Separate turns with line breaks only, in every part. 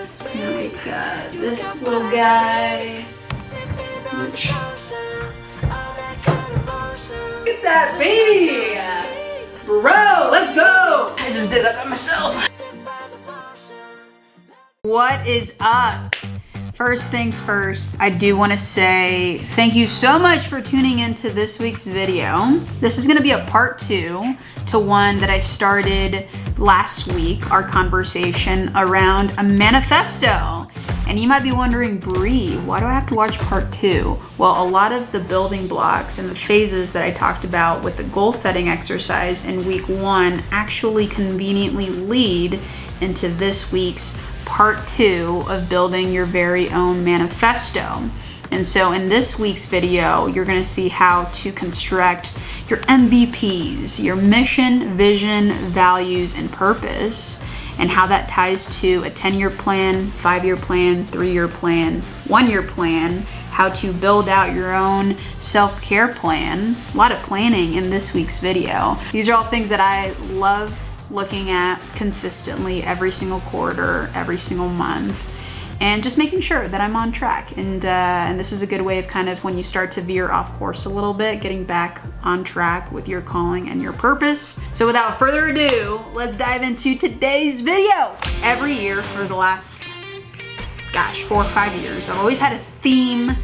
Like this little guy. Which... Look at that baby! Bro, let's go! I just did that by myself. What is up? First things first, I do want to say thank you so much for tuning into this week's video. This is going to be a part 2 to one that I started last week, our conversation around a manifesto. And you might be wondering, Bri, why do I have to watch part 2? Well, a lot of the building blocks and the phases that I talked about with the goal setting exercise in week 1 actually conveniently lead into this week's part 2 of building your very own manifesto. And so in this week's video, you're going to see how to construct your MVPs, your mission, vision, values, and purpose, and how that ties to a 10-year plan, 5-year plan, 3-year plan, 1-year plan, how to build out your own self-care plan. A lot of planning in this week's video. These are all things that I love looking at consistently every single quarter, every single month, and just making sure that I'm on track. And this is a good way of kind of, when you start to veer off course a little bit, getting back on track with your calling and your purpose. So without further ado, let's dive into today's video. Every year for the last, 4 or 5 years, I've always had a theme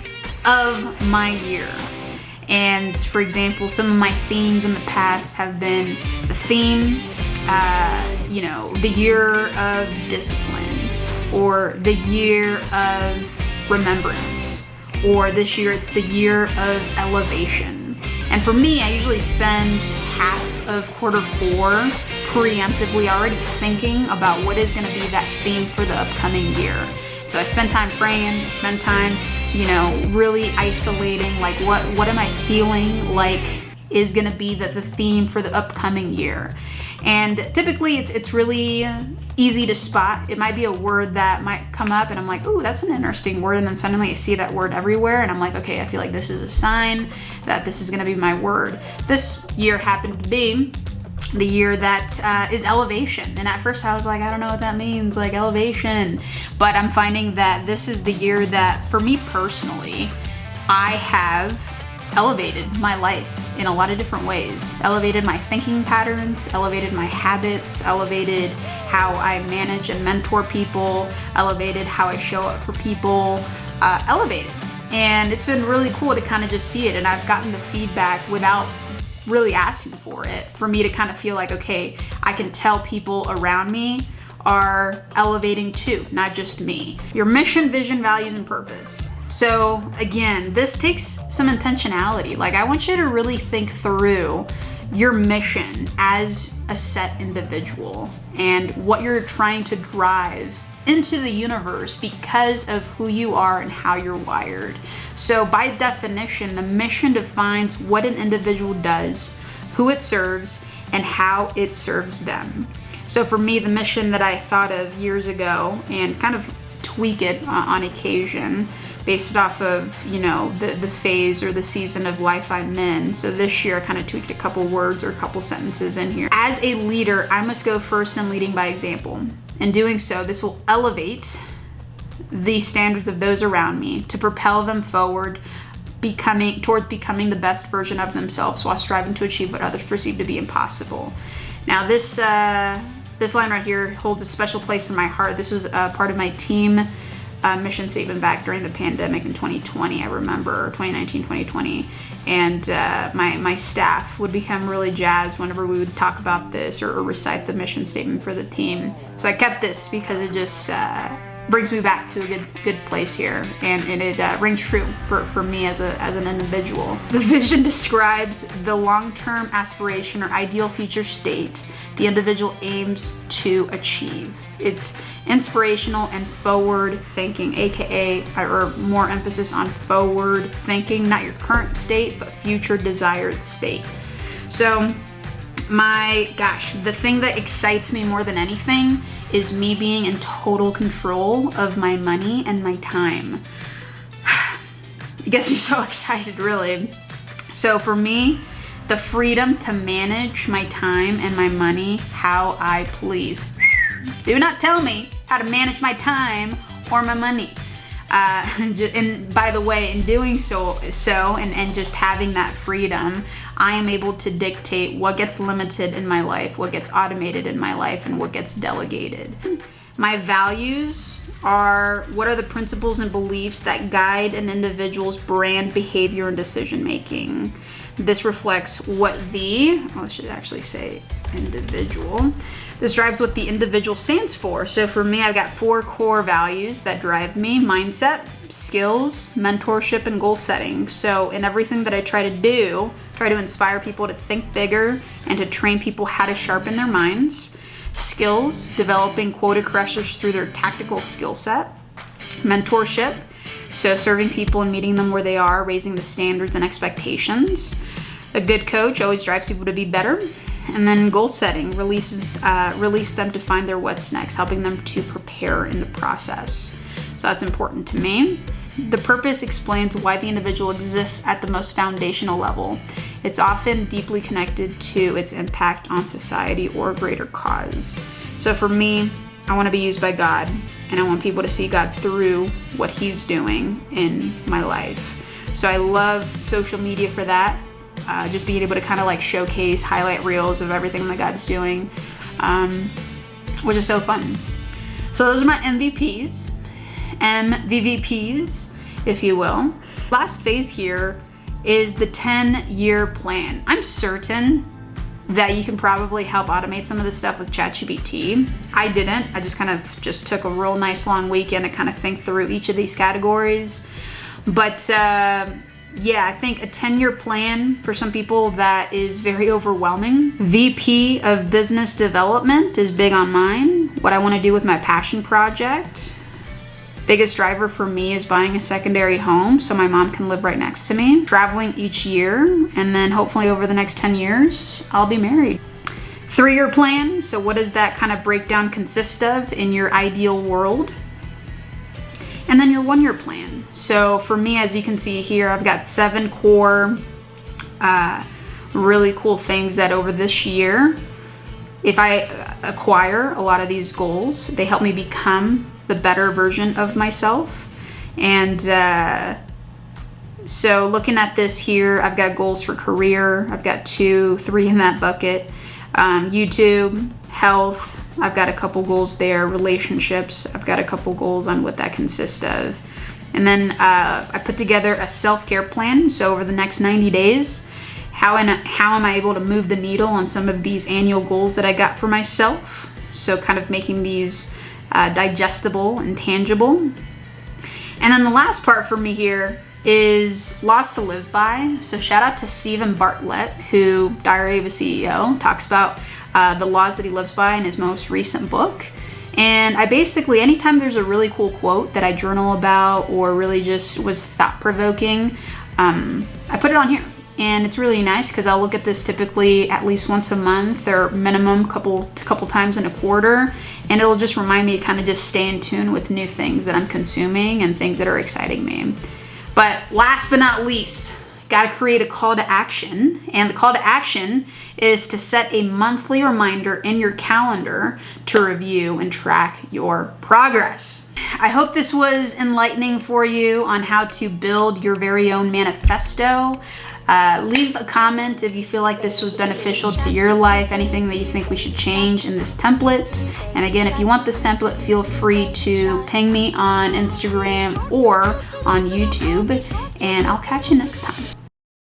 of my year. And for example, some of my themes in the past have been the theme, the year of discipline, or the year of remembrance, or this year it's the year of elevation. And for me, I usually spend half of quarter 4 preemptively already thinking about what is going to be that theme for the upcoming year. So I spend time praying, I spend time, really isolating, like what am I feeling like is going to be the theme for the upcoming year. And typically it's really easy to spot. It might be a word that might come up and I'm like, ooh, that's an interesting word. And then suddenly I see that word everywhere and I'm like, okay, I feel like this is a sign that this is going to be my word. This year happened to be the year that is elevation. And at first I was like, I don't know what that means, like elevation. But I'm finding that this is the year that, for me personally, I have elevated my life in a lot of different ways. Elevated my thinking patterns, elevated my habits, elevated how I manage and mentor people, elevated how I show up for people, elevated. And it's been really cool to kind of just see it. And I've gotten the feedback without really asking for it, for me to kind of feel like, okay, I can tell people around me are elevating too, not just me. Your mission, vision, values, and purpose. So again, this takes some intentionality. Like, I want you to really think through your mission as a set individual and what you're trying to drive into the universe because of who you are and how you're wired. So by definition, the mission defines what an individual does, who it serves, and how it serves them. So for me, the mission that I thought of years ago and kind of tweak it on occasion based off of, the phase or the season of life I'm in. So this year I kind of tweaked a couple words or a couple sentences in here. As a leader, I must go first in leading by example. In doing so, this will elevate the standards of those around me to propel them forward, towards becoming the best version of themselves while striving to achieve what others perceive to be impossible. Now this line right here holds a special place in my heart. This was part of my team mission statement back during the pandemic in 2020, I remember, 2019, 2020. And my staff would become really jazzed whenever we would talk about this or recite the mission statement for the team. So I kept this because it just brings me back to a good place here, and it rings true for me as an individual. The vision describes the long-term aspiration or ideal future state the individual aims to achieve. It's inspirational and forward thinking, aka, or more emphasis on forward thinking, not your current state, but future desired state. So the thing that excites me more than anything is me being in total control of my money and my time. It gets me so excited, really. So for me, the freedom to manage my time and my money how I please. Do not tell me how to manage my time or my money. And by the way, in doing so and just having that freedom, I am able to dictate what gets limited in my life, what gets automated in my life, and what gets delegated. My values are what are the principles and beliefs that guide an individual's brand, behavior, and decision making. This reflects what I should actually say individual. This drives what the individual stands for. So for me, I've got 4 core values that drive me: mindset, skills, mentorship, and goal setting. So in everything that I try to do, try to inspire people to think bigger and to train people how to sharpen their minds. Skills, developing quota crushers through their tactical skill set. Mentorship, so serving people and meeting them where they are, raising the standards and expectations. A good coach always drives people to be better. And then goal setting, release them to find their what's next, helping them to prepare in the process. So that's important to me. The purpose explains why the individual exists at the most foundational level. It's often deeply connected to its impact on society or a greater cause. So for me, I want to be used by God, and I want people to see God through what He's doing in my life. So I love social media for that. Just being able to kind of like showcase, highlight reels of everything that God's doing, which is so fun. So those are my MVPs, MVVPs, if you will. Last phase here is the 10-year plan. I'm certain that you can probably help automate some of this stuff with ChatGPT. I didn't. I just took a real nice long weekend to kind of think through each of these categories. But yeah, I think a 10-year plan for some people that is very overwhelming. VP of Business Development is big on mine. What I want to do with my passion project. Biggest driver for me is buying a secondary home so my mom can live right next to me. Traveling each year, and then hopefully over the next 10 years, I'll be married. 3-year plan, so what does that kind of breakdown consist of in your ideal world? And then your 1-year plan. So for me, as you can see here, I've got 7 core really cool things that over this year, if I acquire a lot of these goals, they help me become the better version of myself. And so looking at this here, I've got goals for career. I've got 3 in that bucket. YouTube, health, I've got a couple goals there. Relationships, I've got a couple goals on what that consists of. And then I put together a self-care plan. So over the next 90 days, how am I able to move the needle on some of these annual goals that I got for myself? So kind of making these digestible and tangible. And then the last part for me here is laws to live by. So shout out to Stephen Bartlett, who, Diary of a CEO, talks about the laws that he lives by in his most recent book. And I basically, anytime there's a really cool quote that I journal about or really just was thought-provoking, I put it on here. And it's really nice because I'll look at this typically at least once a month or minimum couple times in a quarter. And it'll just remind me to kind of just stay in tune with new things that I'm consuming and things that are exciting me. But last but not least, got to create a call to action. And the call to action is to set a monthly reminder in your calendar to review and track your progress. I hope this was enlightening for you on how to build your very own manifesto. Leave a comment if you feel like this was beneficial to your life, anything that you think we should change in this template. And again, if you want this template, feel free to ping me on Instagram or on YouTube, and I'll catch you next time.